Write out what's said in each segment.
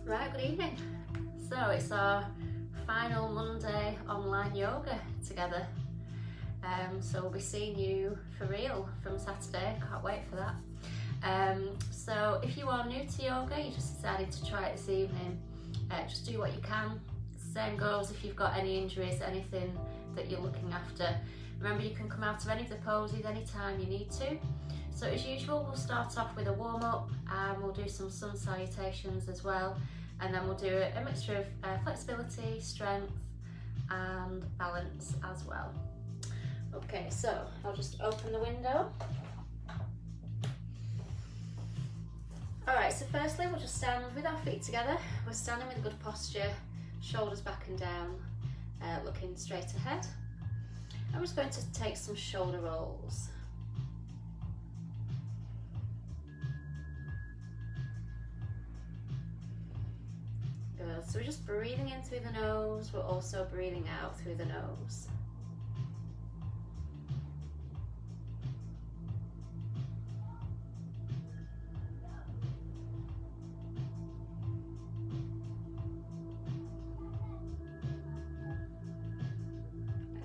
Right, good evening. So it's our final Monday online yoga together. So we'll be seeing you for real from Saturday. Can't wait for that. So if you are new to yoga, you just decided to try it this evening, just do what you can. Same goes if you've got any injuries, anything that you're looking after. Remember, you can come out of any of the poses anytime you need to. So as usual, we'll start off with a warm-up and we'll do some sun salutations as well, and then we'll do a mixture of flexibility, strength and balance as well. Okay, so I'll just open the window. Alright, so firstly we'll just stand with our feet together. We're standing with a good posture, shoulders back and down, looking straight ahead. I'm just going to take some shoulder rolls. Good, so we're just breathing in through the nose, we're also breathing out through the nose.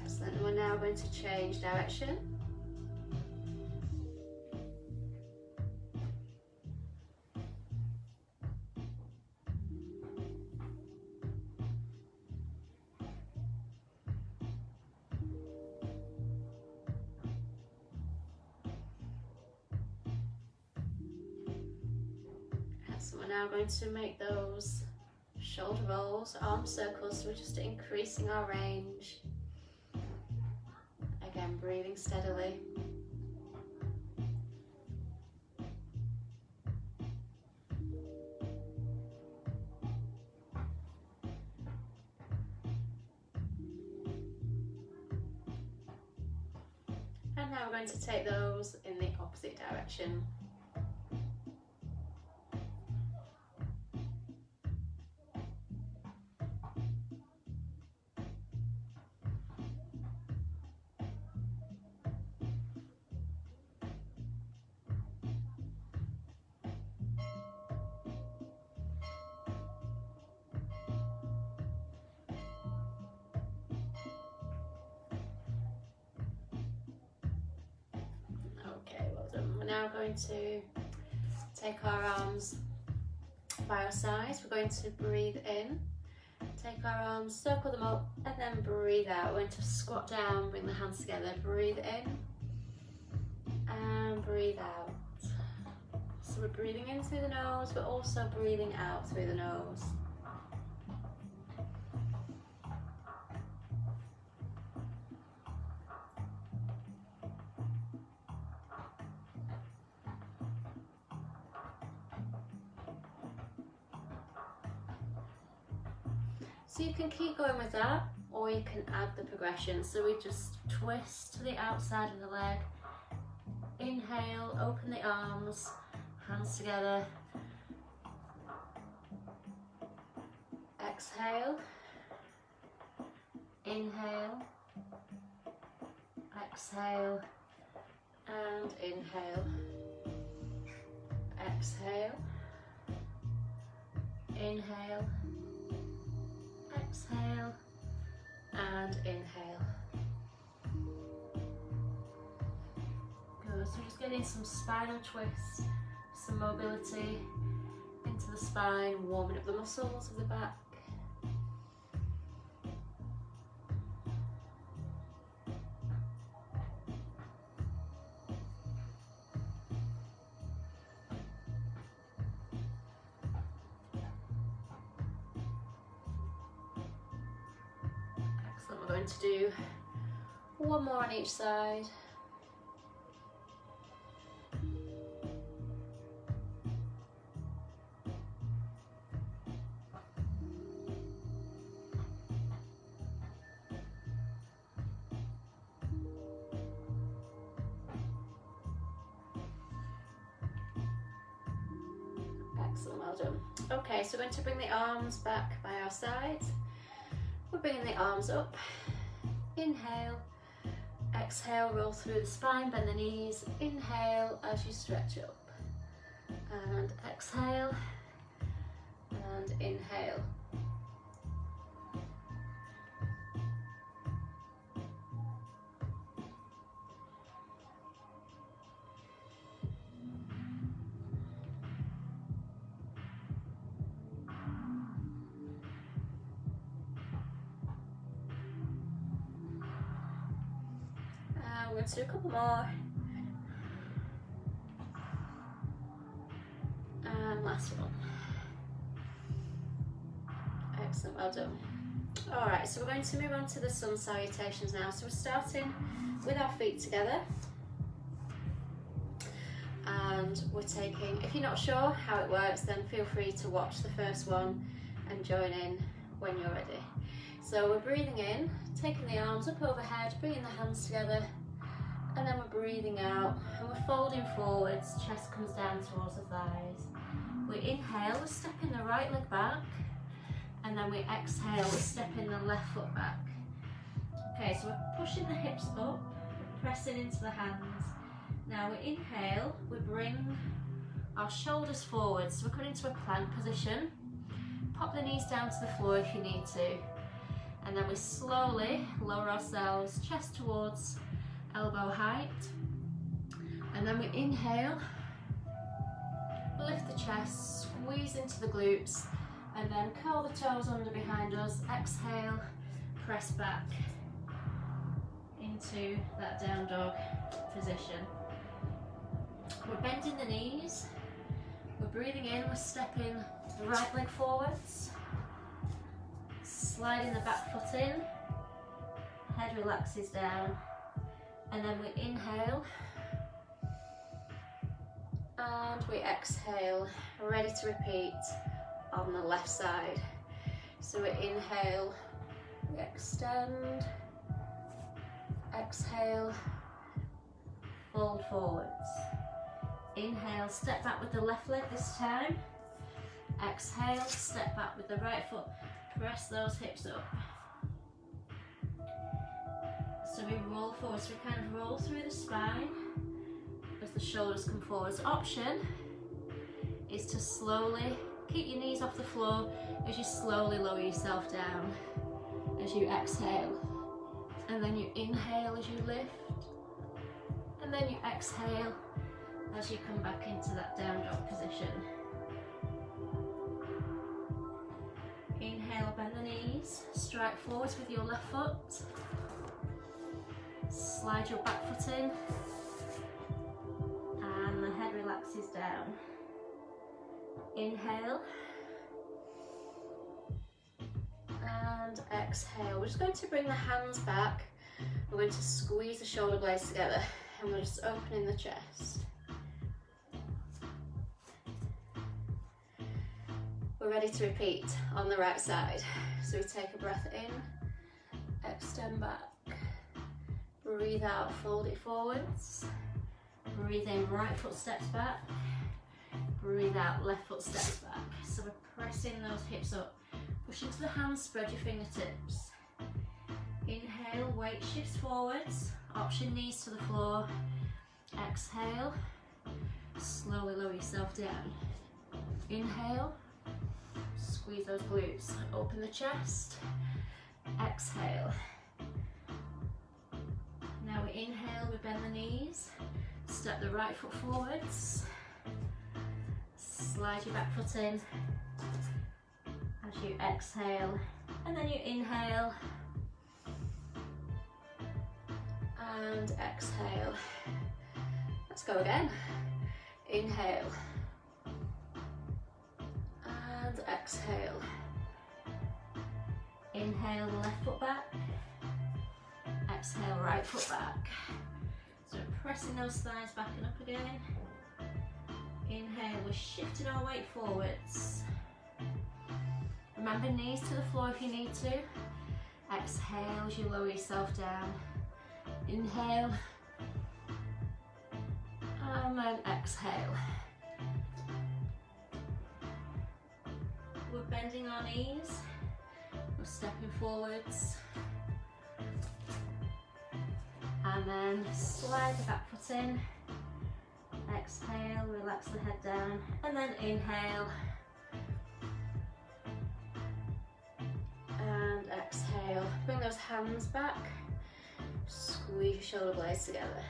Excellent, we're now going to change direction. So we're now going to make those shoulder rolls, arm circles, so we're just increasing our range. Again, breathing steadily. And now we're going to take those in the opposite direction. Okay, well done. We're now going to take our arms by our sides. We're going to breathe in, take our arms, circle them up, and then breathe out. We're going to squat down, bring the hands together, breathe in, and breathe out. So we're breathing in through the nose, but also breathing out through the nose. So you can keep going with that, or you can add the progression. So we just twist to the outside of the leg, inhale, open the arms, hands together, exhale, inhale, exhale, and inhale, exhale, inhale, exhale, and inhale. Good, so just getting some spinal twist, some mobility into the spine, warming up the muscles of the back. Excellent, we're going to do one more on each side. Excellent, well done. Okay, so we're going to bring the arms back by our sides. We're bringing the arms up. Inhale, exhale, roll through the spine, bend the knees. Inhale as you stretch up. And exhale. and inhale. We're going to do a couple more. And last one. Excellent, well done. Alright, so we're going to move on to the sun salutations now. So we're starting with our feet together. And we're taking, if you're not sure how it works, then feel free to watch the first one and join in when you're ready. So we're breathing in, taking the arms up overhead, bringing the hands together, and then we're breathing out and we're folding forwards, chest comes down towards the thighs. We inhale, we're stepping the right leg back, and then we exhale, we're stepping the left foot back. Okay, so we're pushing the hips up, pressing into the hands. Now we inhale, we bring our shoulders forward, so we're coming into a plank position. Pop the knees down to the floor if you need to. And then we slowly lower ourselves, chest towards elbow height. And then we inhale, lift the chest, squeeze into the glutes, and then curl the toes under behind us. Exhale, press back into that down dog position. We're bending the knees, we're breathing in, we're stepping the right leg forwards, sliding the back foot in, head relaxes down, and then we inhale and we exhale, ready to repeat on the left side. So we inhale, we extend, exhale, fold forwards. Inhale, step back with the left leg this time. Exhale, step back with the right foot. Press those hips up. So we roll forward, so we kind of roll through the spine as the shoulders come forwards. Option is to slowly keep your knees off the floor as you slowly lower yourself down as you exhale. And then you inhale as you lift. And then you exhale as you come back into that down dog position. Inhale, bend the knees, strike forwards with your left foot. Slide your back foot in. And the head relaxes down. Inhale. And exhale. We're just going to bring the hands back. We're going to squeeze the shoulder blades together. And we're just opening the chest. We're ready to repeat on the right side. So we take a breath in, extend back, breathe out, fold it forwards, breathe in, right foot steps back, breathe out, left foot steps back. So we're pressing those hips up, push into the hands, spread your fingertips. Inhale, weight shifts forwards, option knees to the floor. Exhale, slowly lower yourself down. Inhale, squeeze those glutes, open the chest, exhale. Now we inhale, we bend the knees, step the right foot forwards, slide your back foot in as you exhale, and then you inhale and exhale. Let's go again. Inhale and exhale. Inhale, left foot back. Exhale, right foot back. So pressing those thighs back and up again. Inhale, we're shifting our weight forwards. Remember, knees to the floor if you need to. Exhale as you lower yourself down. Inhale. And then exhale. We're bending our knees. We're stepping forwards. And then slide the back foot in. Exhale, relax the head down. And then inhale. exhale. Bring those hands back. Squeeze your shoulder blades together.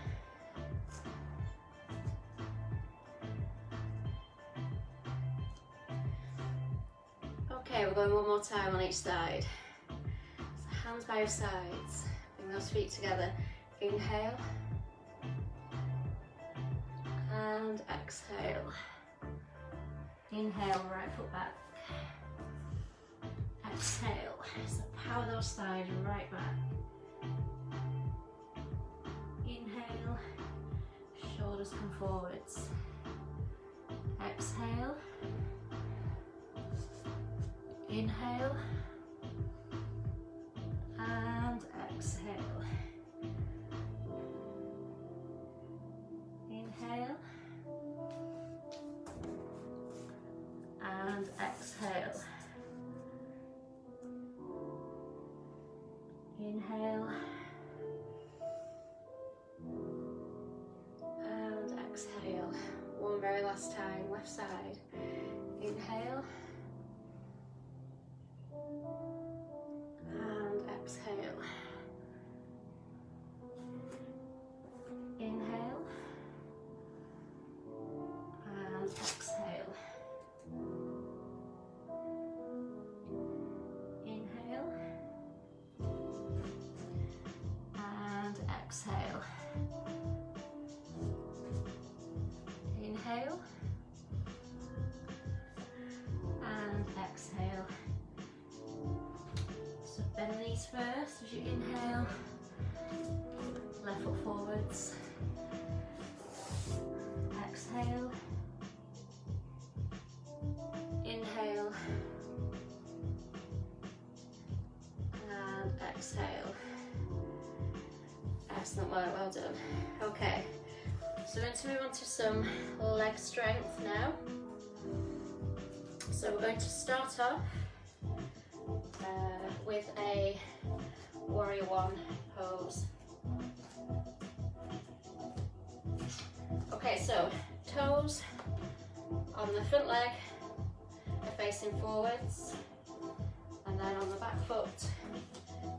Okay, we're going one more time on each side. So hands by your sides. Bring those feet together. Inhale. And exhale. Inhale, right foot back. Exhale. So power those thighs right back. Inhale. Shoulders come forwards. Exhale. Inhale. And exhale. Inhale. And exhale. Inhale. And exhale. One very last time, left side. Inhale. And exhale. Inhale. And exhale. Inhale. And exhale. Inhale. And exhale. So bend the knees first as you inhale. Left foot forwards. Exhale. Inhale. And exhale. Excellent work, well done. Okay, so we're going to move on to some leg strength now. So we're going to start off with a warrior one pose. Okay, so toes on the front leg are facing forwards, and then on the back foot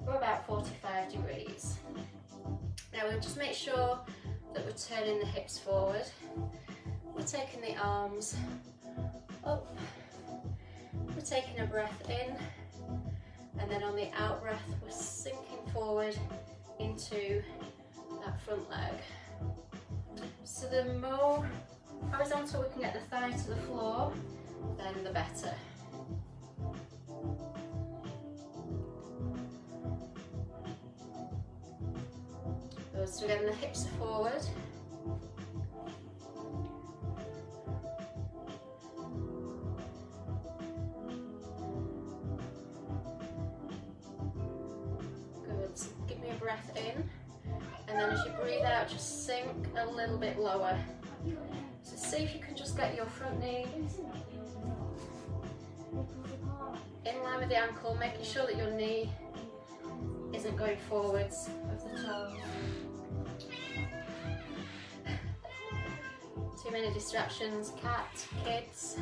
we're about 45 degrees. Now we'll just make sure that we're turning the hips forward. We're taking the arms up. We're taking a breath in, and then on the out breath we're sinking forward into that front leg. So the more horizontal we can get the thigh to the floor, then the better. Good, so again the hips are forward. Good, so give me a breath in, and then as you breathe out just sink a little bit lower. So see if you can just get your front knee in line with the ankle, making sure that your knee isn't going forwards of the toe. Too many distractions, cat, kids.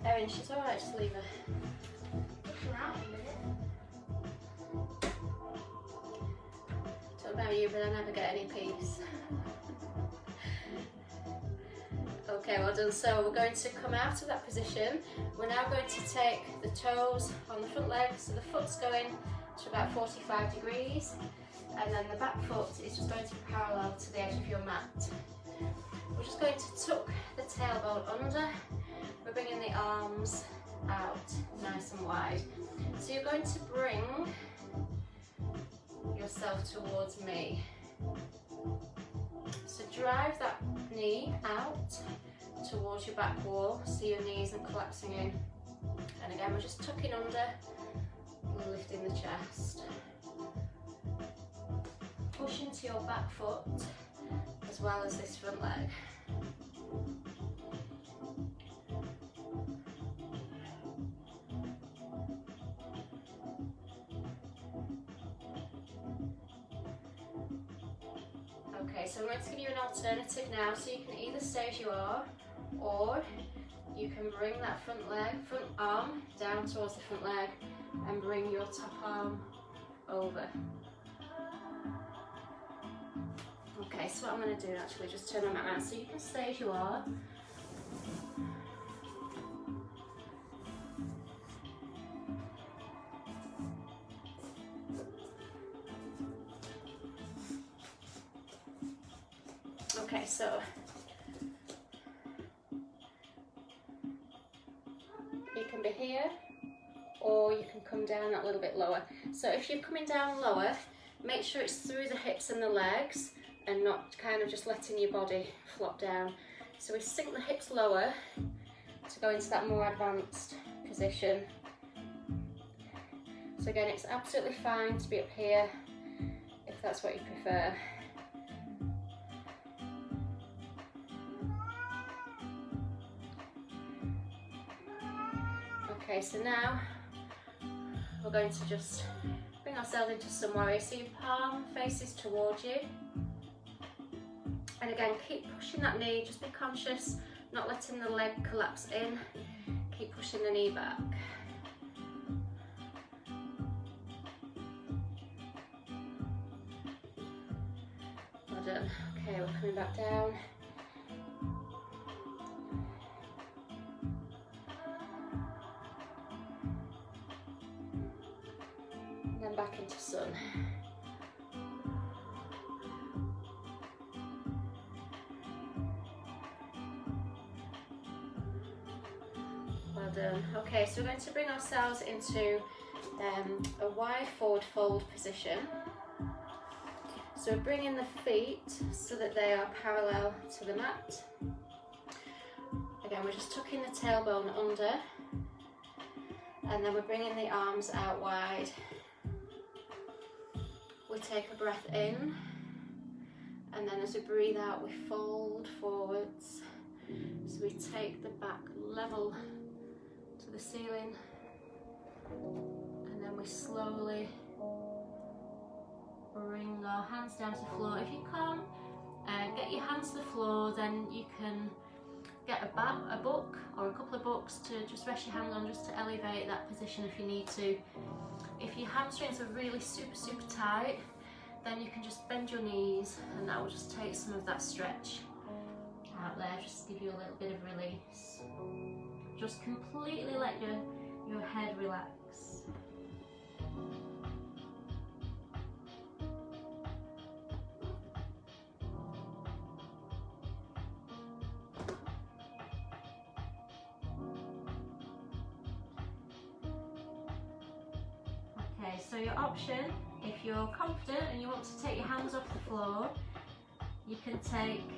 Erin, she's alright, just leave her. Don't know about you, but I never get any peace. Okay, well done. So we're going to come out of that position. We're now going to take the toes on the front leg, so the foot's going to about 45 degrees, and then the back foot is just going to be parallel to the edge of your mat. We're just going to tuck the tailbone under. We're bringing the arms out nice and wide. So you're going to bring yourself towards me. So drive that knee out towards your back wall so your knee isn't collapsing in. And again, we're just tucking under, lifting the chest. Push into your back foot as well as this front leg. Okay, so I'm going to give you an alternative now, so you can either stay as you are, or you can bring that front arm down towards the front leg and bring your top arm over. Okay, so what I'm going to do actually, just turn my mat around so you can stay as you are. Okay, so you can be here or you can come down a little bit lower. So if you're coming down lower, make sure it's through the hips and the legs and not kind of just letting your body flop down. So we sink the hips lower to go into that more advanced position. So again, it's absolutely fine to be up here if that's what you prefer. Okay, so now we're going to just bring ourselves into some warrior. So your palm faces towards you. And again, keep pushing that knee, just be conscious, not letting the leg collapse in. Keep pushing the knee back. Well done. Okay, we're coming back down. And then back into sun. Okay, so we're going to bring ourselves into a wide forward fold position. So we're bringing the feet so that they are parallel to the mat. Again, we're just tucking the tailbone under, and then we're bringing the arms out wide. We take a breath in, and then as we breathe out, we fold forwards. So we take the back level to the ceiling, and then we slowly bring our hands down to the floor. If you can't get your hands to the floor, then you can get a book or a couple of books to just rest your hands on, just to elevate that position if you need to. If your hamstrings are really super tight, then you can just bend your knees, and that will just take some of that stretch out there, just give you a little bit of release. Just completely let your head relax. Okay, so your option, if you're confident and you want to take your hands off the floor, you can take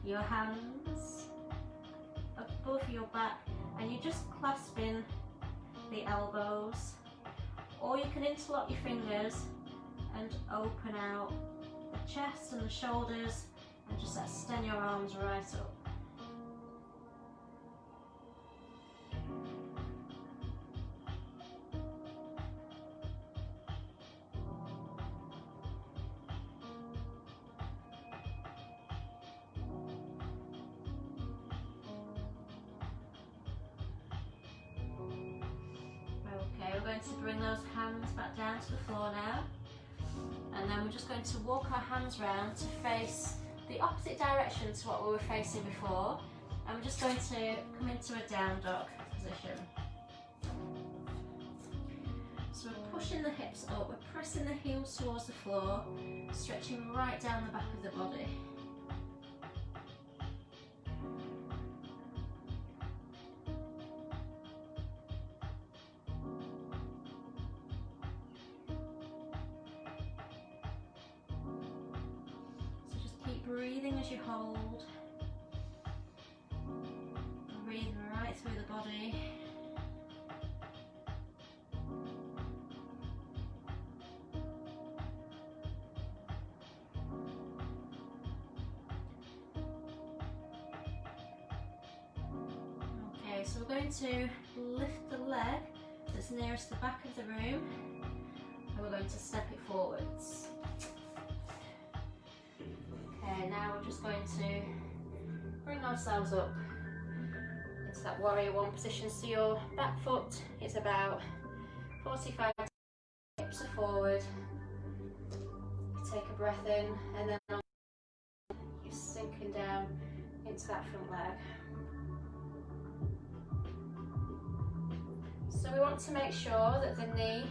your hands above your back and you just clasp in the elbows, or you can interlock your fingers and open out the chest and the shoulders and just extend your arms right up. We're going to bring those hands back down to the floor now, and then we're just going to walk our hands round to face the opposite direction to what we were facing before, and we're just going to come into a down dog position. So we're pushing the hips up, we're pressing the heels towards the floor, stretching right down the back of the body. Breathing as you hold, breathe right through the body. Okay, so we're going to lift the leg that's nearest the back of the room, and we're going to step it forwards. Okay, now we're just going to bring ourselves up that warrior one position. So your back foot is about 45, hips are forward. You take a breath in, and then you're sinking down into that front leg. So we want to make sure that the knee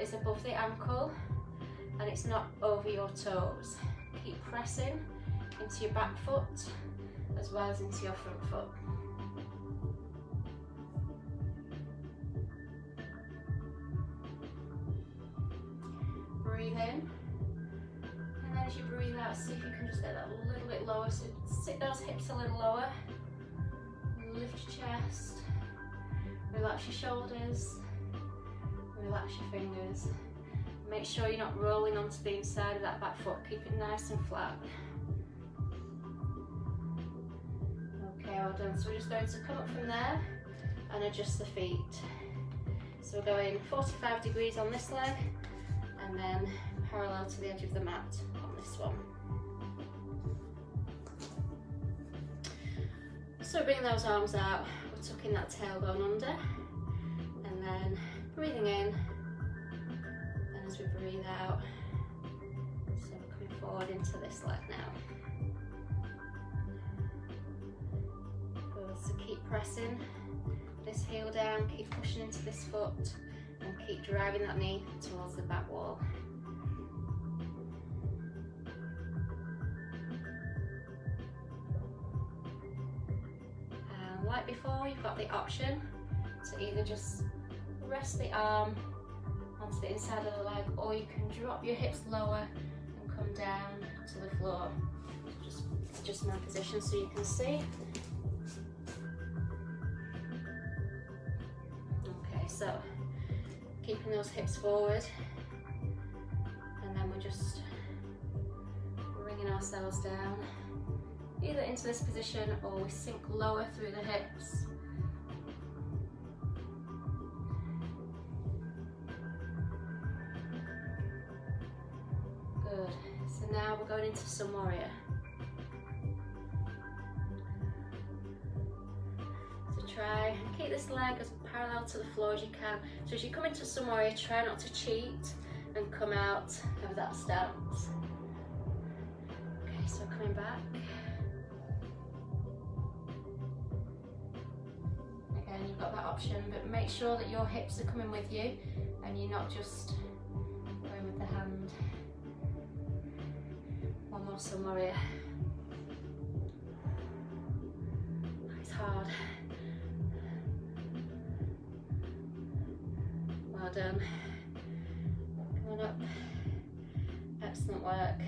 is above the ankle and it's not over your toes. Keep pressing into your back foot as well as into your front foot. Breathe in, and then as you breathe out, see if you can just get that a little bit lower. So sit those hips a little lower, lift your chest, relax your shoulders, relax your fingers. Make sure you're not rolling onto the inside of that back foot. Keep it nice and flat. Okay, well done. So we're just going to come up from there and adjust the feet. So we're going 45 degrees on this leg and then parallel to the edge of the mat on this one. So bring those arms out, we're tucking that tailbone under and then breathing in. As we breathe out, so we're coming forward into this leg now. Good, so keep pressing this heel down, keep pushing into this foot and keep driving that knee towards the back wall. And like before, you've got the option to either just rest the arm onto the inside of the leg, or you can drop your hips lower and come down to the floor. Just adjust my position so you can see. Okay, so keeping those hips forward, and then we're just bringing ourselves down, either into this position or we sink lower through the hips. Good. So now we're going into Sun Warrior. So try and keep this leg as parallel to the floor as you can. So as you come into Sun Warrior, try not to cheat and come out of that stance. Okay, so coming back. Again, you've got that option, but make sure that your hips are coming with you and you're not just going with the hand. One more Sun Warrior. It's hard. Well done. Come on up. Excellent work.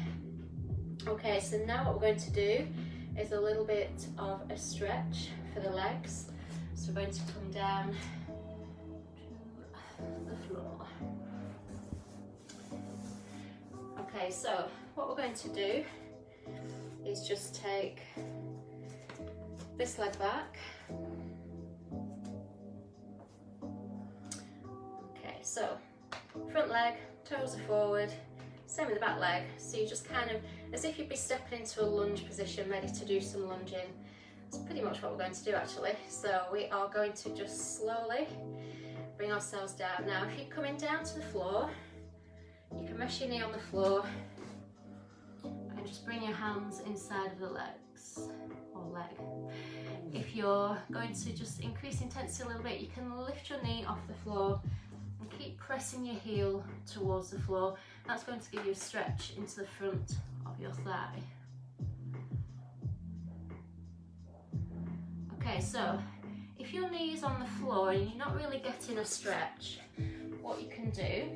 Okay, so now what we're going to do is a little bit of a stretch for the legs. So we're going to come down to the floor. Okay, so what we're going to do is just take this leg back. Okay, so front leg, toes are forward, same with the back leg. So you just kind of, as if you'd be stepping into a lunge position, ready to do some lunging. That's pretty much what we're going to do actually. So we are going to just slowly bring ourselves down. Now if you're coming down to the floor, you can rest your knee on the floor and just bring your hands inside of the legs or leg. If you're going to just increase intensity a little bit, you can lift your knee off the floor and keep pressing your heel towards the floor. That's going to give you a stretch into the front of your thigh. Okay, so if your knee is on the floor and you're not really getting a stretch, what you can do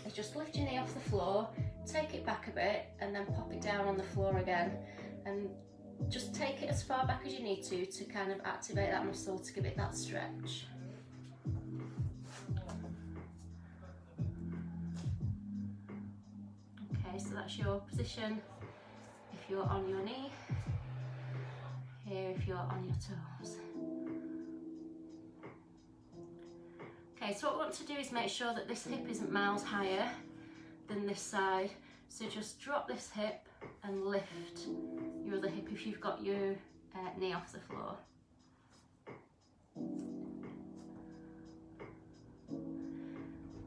is just lift your knee off the floor, take it back a bit and then pop it down on the floor again, and just take it as far back as you need to kind of activate that muscle to give it that stretch. Okay, so that's your position if you're on your knee, here if you're on your toes. Okay, so what we want to do is make sure that this hip isn't miles higher than this side. So just drop this hip and lift your other hip if you've got your knee off the floor.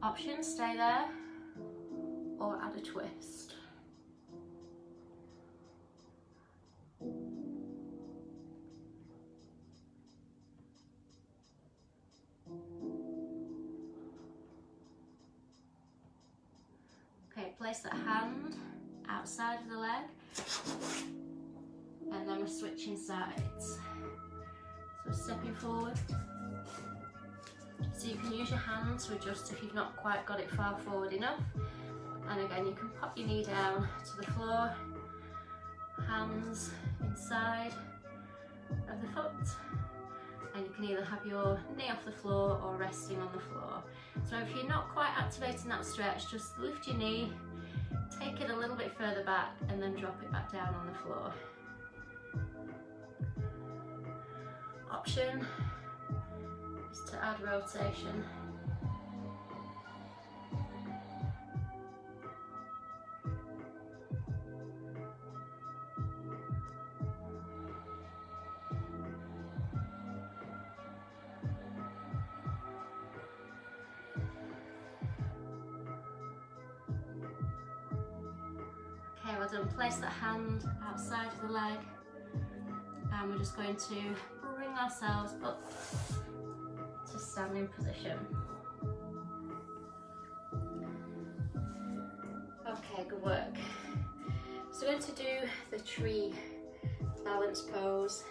Option, stay there or add a twist. Okay, place that hand outside of the leg, and then we're switching sides. So stepping forward. So you can use your hand to adjust if you've not quite got it far forward enough. And again, you can pop your knee down to the floor, hands inside of the foot, and you can either have your knee off the floor or resting on the floor. So if you're not quite activating that stretch, just lift your knee, take it a little bit further back, and then drop it back down on the floor. Option is to add rotation. Okay, well done. Place that hand outside of the leg, and we're just going to bring ourselves up to standing position. Okay, good work. So we're going to do the tree balance pose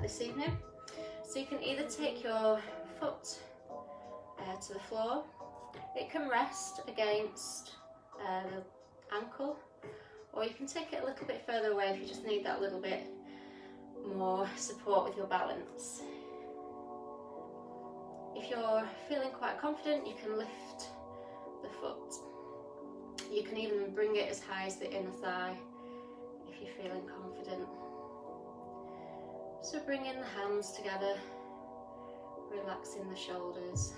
this evening. So you can either take your foot to the floor, it can rest against the ankle, or you can take it a little bit further away if you just need that little bit more support with your balance. If you're feeling quite confident, you can lift the foot. You can even bring it as high as the inner thigh if you're feeling confident. So bringing the hands together, relaxing the shoulders.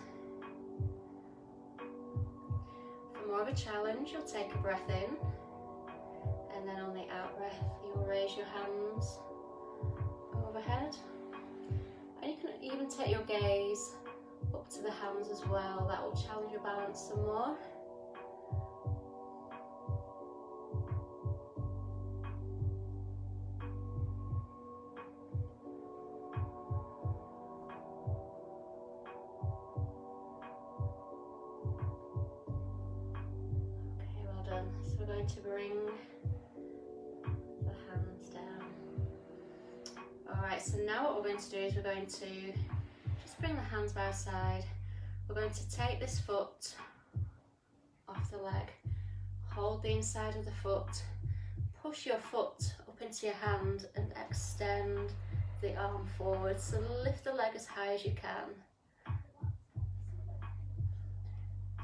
For more of a challenge, you'll take a breath in, and then on the out breath, you'll raise your hands overhead. And you can even take your gaze up to the hands as well. That will challenge your balance some more. Okay, well done. So we're going to bring the hands down. Alright, so now what we're going to do is we're going to just bring the hands by our side. We're going to take this foot off the leg, hold the inside of the foot, push your foot up into your hand and extend the arm forward. So lift the leg as high as you can.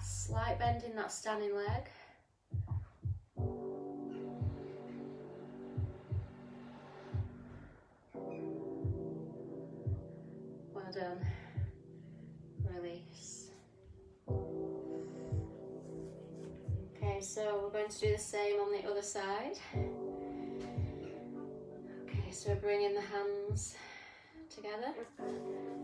Slight bend in that standing leg. Well done. Release. Okay, so we're going to do the same on the other side. Okay, so we're bringing the hands together.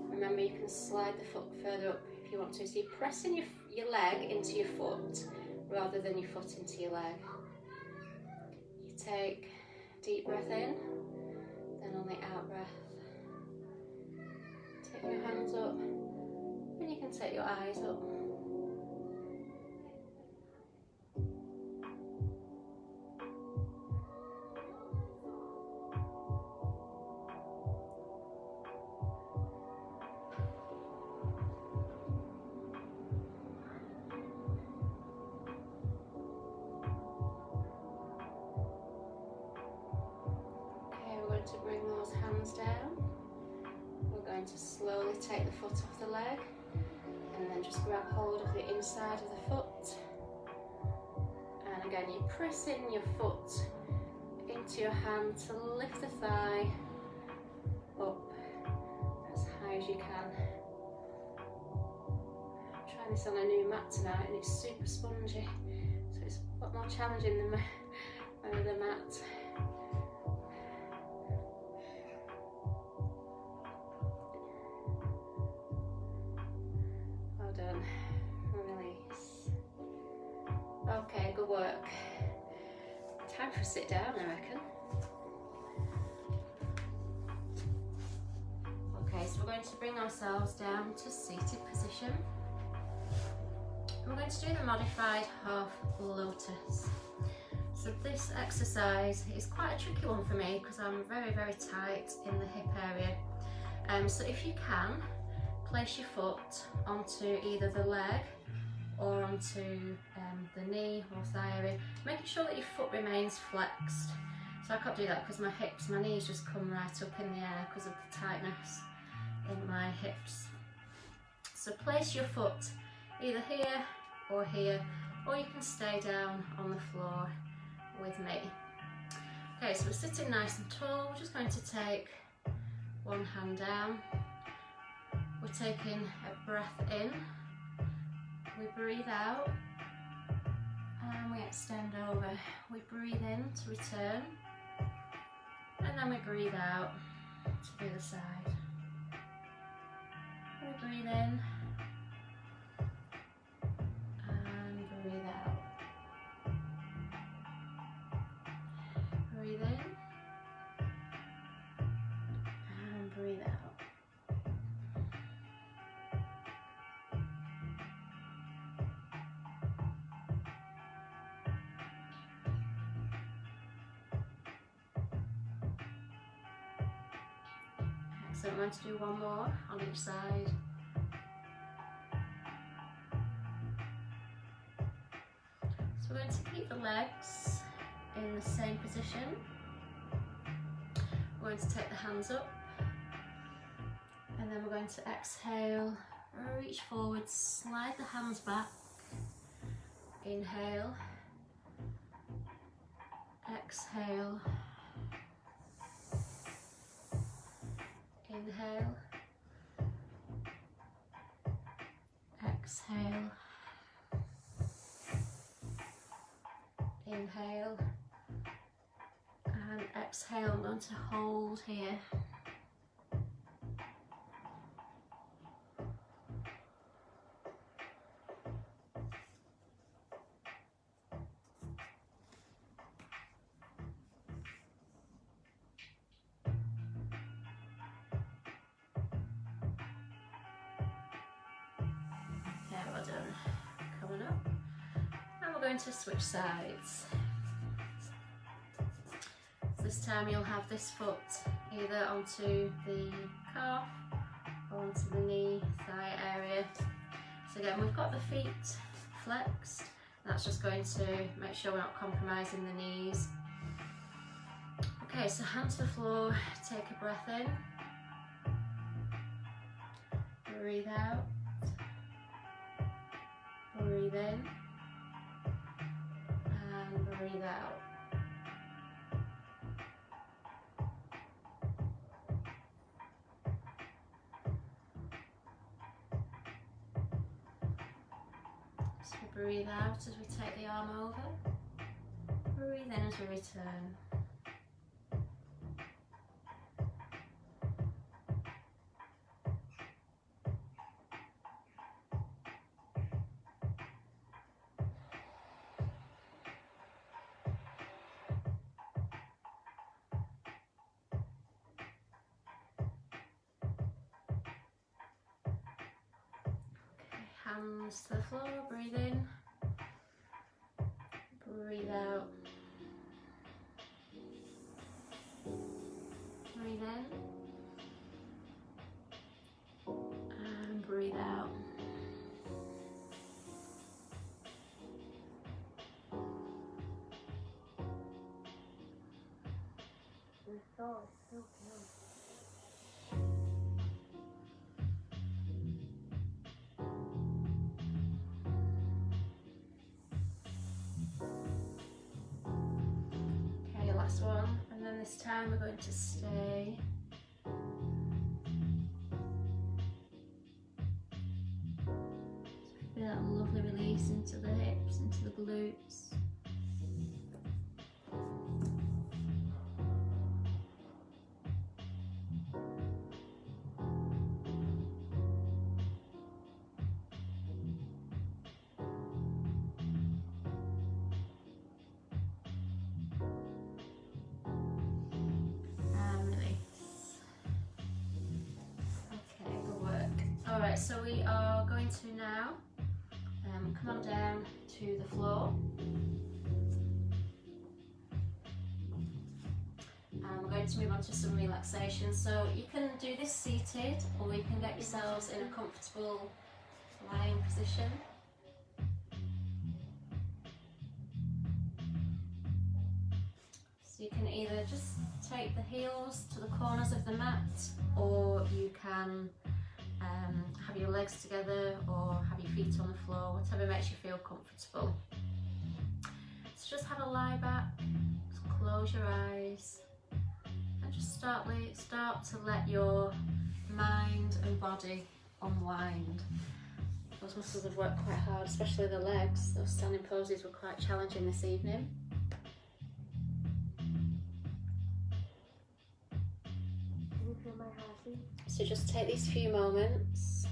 Remember, you can slide the foot further up if you want to. So you're pressing your leg into your foot rather than your foot into your leg. You take a deep breath in, then on the out breath, take your hands up, and you can take your eyes up. To bring those hands down, we're going to slowly take the foot off the leg and then just grab hold of the inside of the foot, and again you press in your foot into your hand to lift the thigh up as high as you can. I'm trying this on a new mat tonight and it's super spongy, so it's a lot more challenging than my other mat. Release. time for a sit down, I reckon. Okay, so we're going to bring ourselves down to seated position. We're going to do the modified half lotus. So this exercise is quite a tricky one for me because I'm very, very tight in the hip area. So if you can, place your foot onto either the leg or onto the knee or thigh area, making sure that your foot remains flexed. So I can't do that because my knees just come right up in the air because of the tightness in my hips. So place your foot either here, or you can stay down on the floor with me. Okay, so we're sitting nice and tall. We're just going to take one hand down. We're taking a breath in. We breathe out and we extend over. We breathe in to return and then we breathe out to the other side. We breathe in and breathe out. Breathe in and breathe out. So I'm going to do one more on each side. So we're going to keep the legs in the same position. We're going to take the hands up and then we're going to exhale, reach forward, slide the hands back, inhale, exhale, inhale, exhale, inhale, and exhale. I'm going to hold here. Well done. Coming up. And we're going to switch sides. So this time you'll have this foot either onto the calf or onto the knee, thigh area. So again, we've got the feet flexed. That's just going to make sure we're not compromising the knees. Okay, so hand to the floor, take a breath in. Breathe out. Breathe in and breathe out. So breathe out as we take the arm over. Breathe in as we return. Hands to the floor, breathe in, breathe out, breathe in, and breathe out. The thought is so good. Last one, and then this time we're going to stay. So feel that lovely release into the hips, into the glutes. Alright, so we are going to now come on down to the floor. And we're going to move on to some relaxation. So you can do this seated, or you can get yourselves in a comfortable lying position. So you can either just take the heels to the corners of the mat, or you can have your legs together or have your feet on the floor, whatever makes you feel comfortable. So just have a lie back, just close your eyes, and just start to let your mind and body unwind. Those muscles have worked quite hard, especially the legs. Those standing poses were quite challenging this evening. So just take these few moments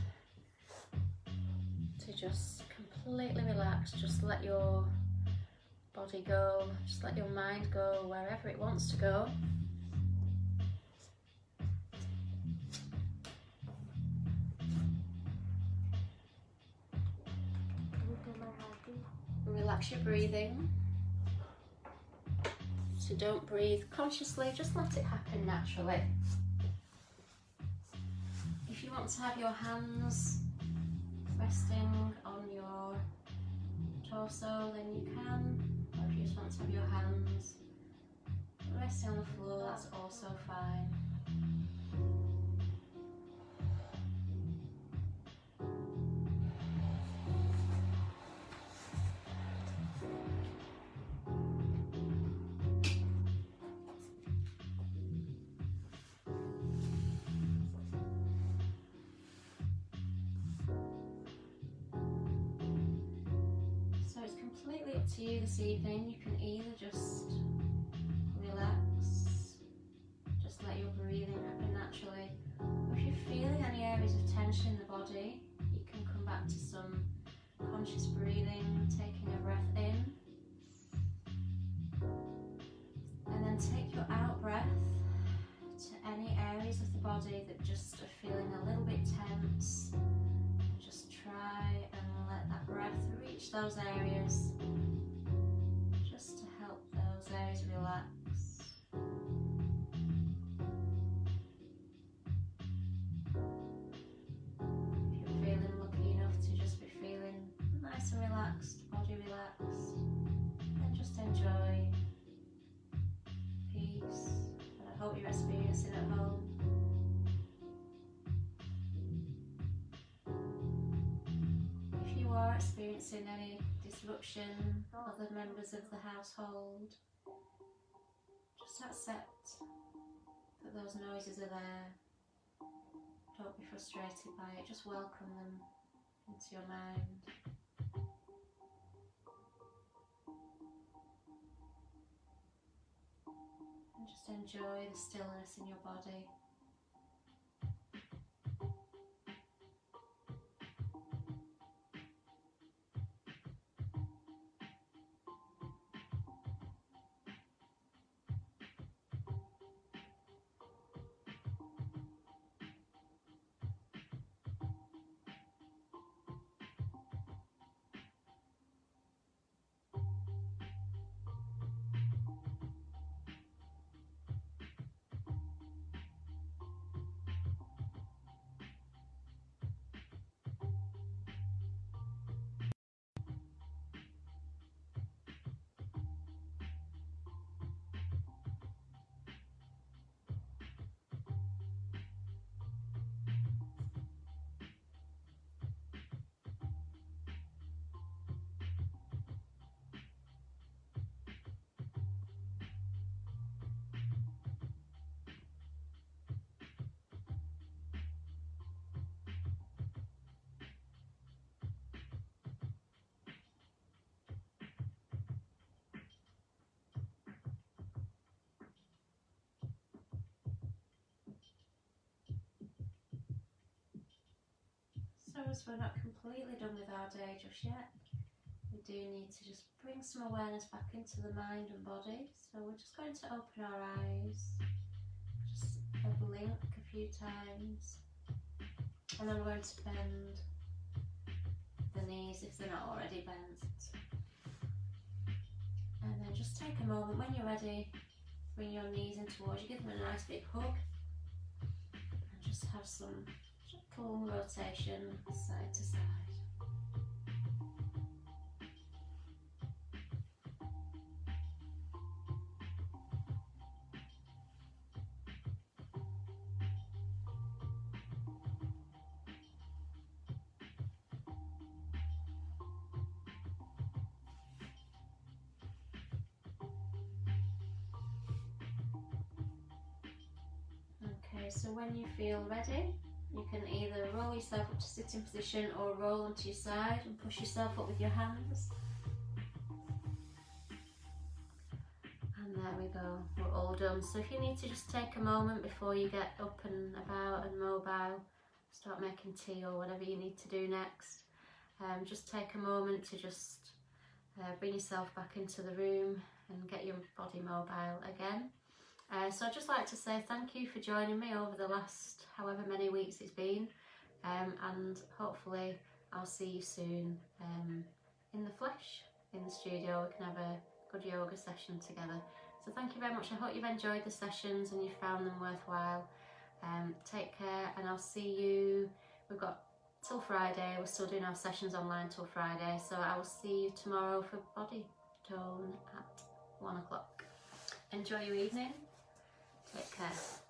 to just completely relax, just let your body go, just let your mind go wherever it wants to go. Relax your breathing. So don't breathe consciously, just let it happen naturally. If you want to have your hands resting on your torso, then you can. Or if you just want to have your hands resting on the floor, that's also fine. Completely up to you this evening. You can either just relax, just let your breathing happen naturally, or if you're feeling any areas of tension in the body, you can come back to some conscious breathing, taking a breath in, and then take your out breath to any areas of the body that just are feeling a little bit tense. Just try and let that breath reach those areas, just to help those areas relax. If you're feeling lucky enough to just be feeling nice and relaxed, body relaxed, then just enjoy peace that I hope you're experiencing at home. Are experiencing any disruption, other members of the household, just accept that those noises are there. Don't be frustrated by it, just welcome them into your mind. And just enjoy the stillness in your body. So as we're not completely done with our day just yet, we do need to just bring some awareness back into the mind and body. So we're just going to open our eyes, just a blink a few times, And I'm going to bend the knees if they're not already bent. And then just take a moment when you're ready, bring your knees in towards you, give them a nice big hug, and just have some gentle rotation side to side. Okay, so when you feel ready, you can either roll yourself up to sitting position or roll onto your side and push yourself up with your hands. And there we go, we're all done. So if you need to just take a moment before you get up and about and mobile, start making tea or whatever you need to do next, just take a moment to just bring yourself back into the room and get your body mobile again. So I'd just like to say thank you for joining me over the last however many weeks it's been, and hopefully I'll see you soon in the flesh, in the studio. We can have a good yoga session together. So thank you very much. I hope you've enjoyed the sessions and you found them worthwhile. Take care, and I'll see you. We've got till Friday, we're still doing our sessions online till Friday, so I will see you tomorrow for body tone at 1 o'clock. Enjoy your evening. Take care.